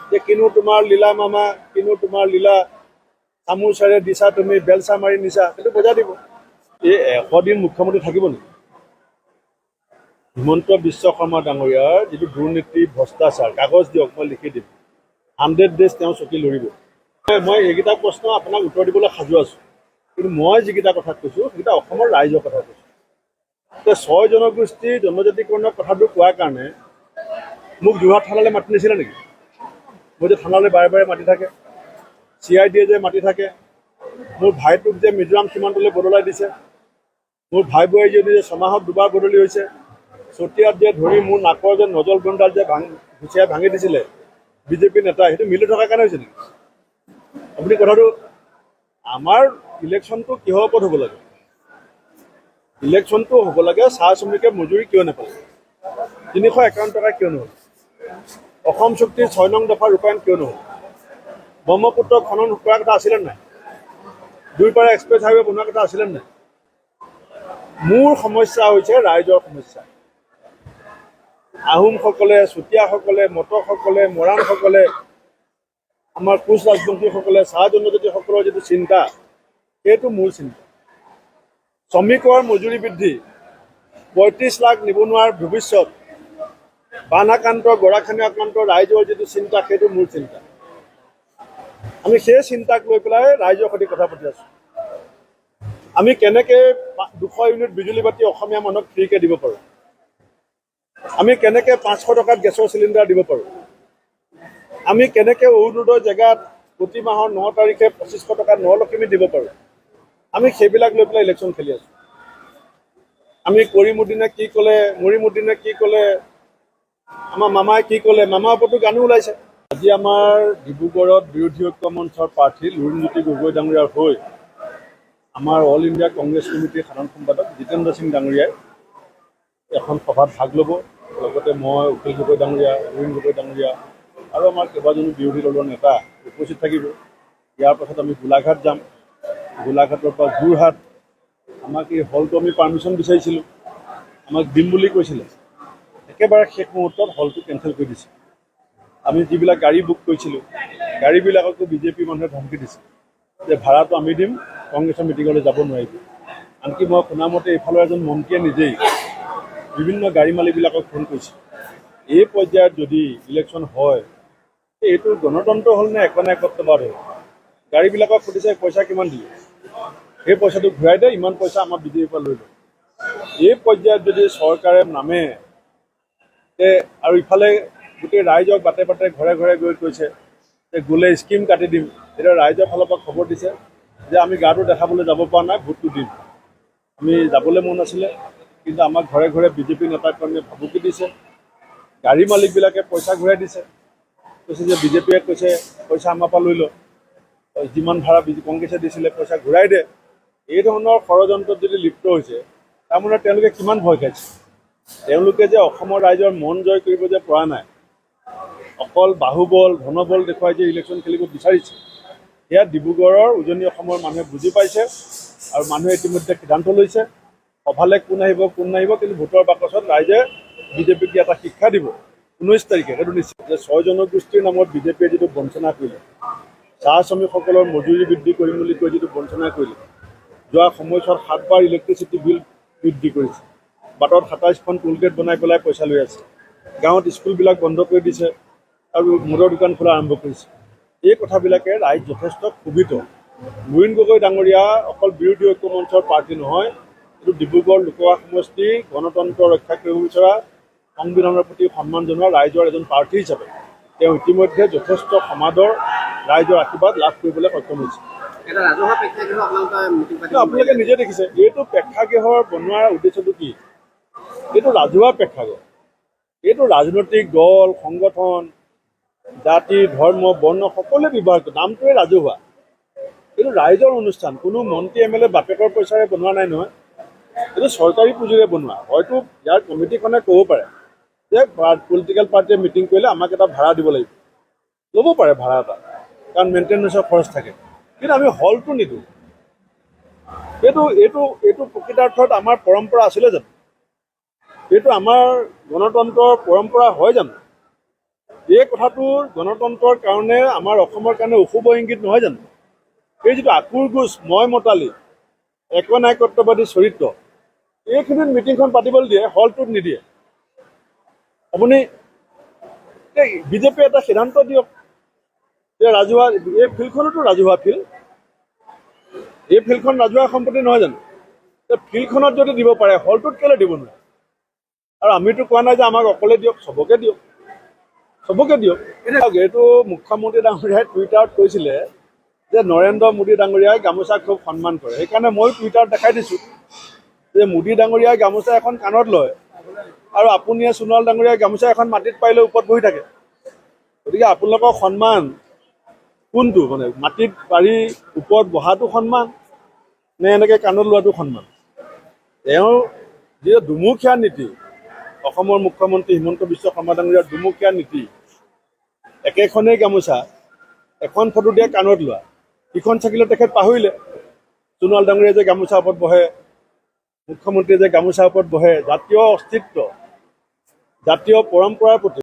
যে কিনো তোমাৰ লীলা মামা, কিনো তোমাৰ লীলা, চামুচাৰে দিছা তুমি, বেলচা মাৰি নিছা, সেইটো বজাই দিব। এই 100 দিন মুখ্যমন্ত্ৰী থাকিব নেকি? হিমন্ত বিশ্ব শৰ্মা ডাঙৰীয়াৰ যিটো দুৰ্নীতি ভ্ৰষ্টাচাৰ, কাগজ দিয়ক, মই লিখি দিম। 100 ডেজ তেওঁ চকী লৰিব। মই এইকেইটা প্ৰশ্ন আপোনাক উত্তৰ দিবলৈ সাজু আছোঁ, কিন্তু মই যিকেইটা কথা কৈছোঁ সেইকেইটা অসমৰ ৰাইজৰ কথা কৈছোঁ। এতিয়া 6 জনগোষ্ঠীৰ জনজাতিকৰণৰ কথাটো কোৱাৰ কাৰণে মোক যোৰহাট থানালৈ মাতি নিছিলে নেকি? মোৰ যে থানালৈ বাৰে বাৰে মাতি থাকে, CID যে মাতি থাকে, মোৰ ভাইটোক যে মিজোৰাম সীমান্তলৈ বদলাই দিছে, মোৰ ভাই বোৱাৰীজনী যে 6 মাহত 2বাৰ বদলি হৈছে, চতিয়াত যে ধৰি মোৰ নাকৰ যে নজল বনডাল যে ঘুচিয়াই ভাঙি দিছিলে বিজেপি নেতা, সেইটো মিলি থকাৰ কাৰণে হৈছে নেকি? আপুনি কথাটো, আমাৰ ইলেকশ্যনটো কিহৰ ওপৰত হ'ব লাগে? ইলেকশ্যনটো হ'ব লাগে চাহ শ্ৰমিকে মজুৰি কিয় নাপালে, 351 টকা কিয় নহ'ল, অসম চুক্তিৰ 6 নং দফা ৰূপায়ণ কিয় নহ'ল, ব্ৰহ্মপুত্ৰ খনন কৰাৰ কথা আছিলে নাই, 2 পাৰা এক্সপ্ৰেছ হাইৱে বনোৱাৰ কথা আছিলে নাই? মোৰ সমস্যা হৈছে ৰাইজৰ সমস্যা। আহোমসকলে, চুতীয়াসকলে, মটকসকলে, মৰাণসকলে, আমাৰ কোচ ৰাজবংশীসকলে, চাহ জনজাতিসকলৰ যিটো চিন্তা, সেইটো মোৰ চিন্তা। শ্ৰমিকৰ মজুৰি বৃদ্ধি, 35 লাখ নিবনুৱাৰ ভৱিষ্যত, বানাক্ৰান্ত গৰাখহনীয়া আক্ৰান্ত ৰাইজৰ যিটো চিন্তা, সেইটো মোৰ চিন্তা। আমি সেই চিন্তাক লৈ পেলাই ৰাইজৰ সৈতে কথা পাতি আছোঁ। আমি কেনেকৈ 200 ইউনিট বিজুলী বাতি অসমীয়া মানুহক ফ্ৰীকৈ দিব পাৰোঁ, আমি কেনেকৈ 500 টকাত গেছৰ চিলিণ্ডাৰ দিব পাৰোঁ, আমি কেনেকৈ অৰুণোদয় জেগাত প্ৰতি মাহৰ 9 তাৰিখে 2500 টকাত নলক্ষ্মী দিব পাৰোঁ, আমি সেইবিলাক লৈ পেলাই ইলেকশ্যন খেলি আছোঁ। আমি কৰিমুদ্দিনে কি ক'লে, মৰিমুদ্দিনে কি ক'লে, আমাৰ মামাই কি ক'লে, মামাৰ ওপৰতো গানো ওলাইছে। আজি আমাৰ ডিব্ৰুগড়ত বিৰোধী ঐক্য মঞ্চৰ প্ৰাৰ্থী লুৰিণজ্যোতি গগৈ ডাঙৰীয়াৰ হৈ আমাৰ অল ইণ্ডিয়া কংগ্ৰেছ কমিটিৰ সাধাৰণ সম্পাদক জিতেন্দ্ৰ সিং ডাঙৰীয়াই এখন সভাত ভাগ ল'ব। লগতে মই, উকিল গগৈ ডাঙৰীয়া, লুৰিণ গগৈ ডাঙৰীয়া আৰু আমাৰ কেইবাজনো বিৰোধী দলৰ নেতা উপস্থিত থাকিব। ইয়াৰ পাছত আমি গোলাঘাট যাম, গোলাঘাটৰ পৰা যোৰহাট। আমাক এই হলটো আমি পাৰ্মিশ্যন বিচাৰিছিলোঁ, আমাক দিম বুলি কৈছিলে, একেবাৰে শেষ মুহূৰ্তত হলটো কেঞ্চেল কৰি দিছে। আমি যিবিলাক গাড়ী বুক কৰিছিলোঁ, গাড়ীবিলাকতো বিজেপি মানুহে ধমকি দিছে যে ভাড়াটো আমি দিম, কংগ্ৰেছৰ মিটিঙলৈ যাব নোৱাৰিব। আনকি মই শুনামতে এইফালৰ এজন মন্ত্ৰীয়ে নিজেই বিভিন্ন গাড়ী মালিকবিলাকক ফোন কৰিছে। এই পৰ্যায়ত যদি ইলেকশ্যন হয়, এইটো গণতন্ত্ৰ হ'ল নে একনায়কত্ববাদ হ'ল? গাড়ীবিলাকক সুধিছে পইচা কিমান দিলে, সেই পইচাটো ঘূৰাই দে, ইমান পইচা আমাৰ বিজেপিৰ পৰা লৈ লয়। এই পৰ্যায়ত যদি চৰকাৰে নামে আৰু ইফালে গোটেই ৰাইজক বাটে বাটে ঘৰে ঘৰে গৈ কৈছে যে গ'লে স্কিম কাটি দিম, এতিয়া ৰাইজৰ ফালৰ পৰা খবৰ দিছে যে আমি গাটো দেখাবলৈ যাব পৰা নাই, ভোটটো দিম। আমি যাবলৈ মন আছিলে, কিন্তু আমাক ঘৰে ঘৰে বিজেপি নেতাৰ কাৰণে ভাবুকি দিছে। গাড়ী মালিকবিলাকে পইচা ঘূৰাই দিছে, কৈছে যে বিজেপিয়ে কৈছে পইচা আমাৰ পৰা লৈ লওঁ, যিমান ভাড়া কংগ্ৰেছে দিছিলে পইচা ঘূৰাই দে। এই ধৰণৰ ষড়যন্ত্ৰত যদি লিপ্ত হৈছে, তাৰমানে তেওঁলোকে কিমান ভয় খাইছে? তেওঁলোকে যে অসমৰ ৰাইজৰ মন জয় কৰিব যে পৰা নাই, অকল বাহুবল ধনবল দেখুৱাই যে ইলেকশ্যন খেলিব বিচাৰিছে, সেয়া ডিব্ৰুগড়ৰ উজনি অসমৰ মানুহে বুজি পাইছে আৰু মানুহে ইতিমধ্যে সিদ্ধান্ত লৈছে সভালৈ কোন আহিব কোন নাহিব, কিন্তু ভোটৰ বাকচত ৰাইজে বিজেপিক এটা শিক্ষা দিব 19 তাৰিখে। সেইটো নিশ্চিত যে 6 জনগোষ্ঠীৰ নামত বিজেপিয়ে যিটো বঞ্চনা কৰিলে, চাহ শ্ৰমিকসকলৰ মজুৰি বৃদ্ধি কৰিম বুলি কৈ যিটো বঞ্চনা কৰিলে, যোৱা সময়ছোৱাত 7 বাৰ ইলেক্ট্ৰিচিটি বিল বৃদ্ধি কৰিছে, বাটত 27খন টোলগেট বনাই পেলাই পইচা লৈ আছে, গাঁৱত স্কুলবিলাক বন্ধ কৰি দিছে আৰু মদৰ দোকান খোলা আৰম্ভ কৰিছে। এই কথাবিলাকে ৰাইজ যথেষ্ট ক্ষোভিত। লুৰিণ গগৈ ডাঙৰীয়া অকল বিৰোধী ঐক্য মঞ্চৰ প্ৰাৰ্থী নহয়, এইটো ডিব্ৰুগড় লোকসভা সমষ্টি গণতন্ত্ৰ ৰক্ষা কৰিব বিচৰা, সংবিধানৰ প্ৰতি সন্মান জনোৱা ৰাইজৰ এজন প্ৰাৰ্থী হিচাপে তেওঁ ইতিমধ্যে যথেষ্ট সমাদৰ ৰাইজৰ আশীৰ্বাদ লাভ কৰিবলৈ সক্ষম হৈছে। আপোনালোকে নিজে দেখিছে, এইটো প্ৰেক্ষাগৃহৰ বনোৱাৰ উদ্দেশ্যটো কি? এইটো ৰাজহুৱা প্ৰেক্ষাগৃহ, এইটো ৰাজনৈতিক দল, সংগঠন, জাতি, ধৰ্ম, বৰ্ণ সকলোৱে ব্যৱহাৰ কৰে, নামটোৱে ৰাজহুৱা। এইটো ৰাইজৰ অনুষ্ঠান, কোনো মন্ত্ৰী MLA বাপেকৰ পইচাৰে বনোৱা নাই নহয়, এইটো চৰকাৰী পুঁজিৰে বনোৱা। হয়তো ইয়াৰ কমিটিখনে ক'ব পাৰে যে পলিটিকেল পাৰ্টিয়ে মিটিং কৰিলে আমাক এটা ভাড়া দিব লাগিব, ল'ব পাৰে ভাড়া এটা, কাৰণ মেইনটেনেন্সৰ খৰচ থাকে, কিন্তু আমি হলটো নিদিওঁ। এইটো প্ৰকৃতাৰ্থত আমাৰ পৰম্পৰা আছিলে জানো? এইটো আমাৰ গণতন্ত্ৰৰ পৰম্পৰা হয় জানো? এই কথাটোৰ গণতন্ত্ৰৰ কাৰণে আমাৰ অসমৰ কাৰণে অশুভ ইংগিত নহয় জানো? এই যিটো আকুৰ গোজ মই মতালি একনায়কত্ববাদী চৰিত্ৰ, এইখিনিত মিটিংখন পাতিবলৈ দিয়ে, হলটোত নিদিয়ে। আপুনি এই বিজেপিয়ে এটা সিদ্ধান্ত দিয়ক যে ৰাজহুৱা, এই ফিল্ডখনতো ৰাজহুৱা ফিল্ড, এই ফিল্ডখন ৰাজহুৱা সম্পত্তি নহয় জানো? এই ফিল্ডখনত যদি দিব পাৰে, হলটোত কেলৈ দিব নোৱাৰে? আৰু আমিতো কোৱা নাই যে আমাক অকলে দিয়ক, চবকে দিয়ক, চবকে দিয়ক। এইটো মুখ্যমন্ত্ৰী ডাঙৰীয়াই টুইটাৰত কৈছিলে যে নৰেন্দ্ৰ মোদী ডাঙৰীয়াই গামোচাক খুব সন্মান কৰে। সেইকাৰণে মই টুইটাৰত দেখাই দিছোঁ যে মোদী ডাঙৰীয়াই গামোচা এখন কাণত লয় আৰু আপুনিয়ে সোণোৱাল ডাঙৰীয়াই গামোচা এখন মাটিত পাই লৈ ওপৰত বহি থাকে। গতিকে আপোনালোকৰ সন্মান কোনটো? মানে মাটিত পাৰি ওপৰত বহাটো সন্মান নে এনেকৈ কাণত লোৱাটো সন্মান? তেওঁৰ যিটো দুমুখীয়া নীতি, অসমৰ মুখ্যমন্ত্ৰী হিমন্ত বিশ্ব শৰ্মা ডাঙৰীয়াৰ দুমুখীয়া নীতি, একেখনেই গামোচা এখন ফটো দিয়ে কাণত লোৱা, সিখন থাকিলে তেখেত পাহৰিলে। সোণোৱাল ডাঙৰীয়াই যে গামোচাৰ ওপৰত বহে, মুখ্যমন্ত্ৰীয়ে যে গামোচাৰ ওপৰত বহে, জাতীয় অস্তিত্ব, জাতীয় পৰম্পৰাৰ প্ৰতি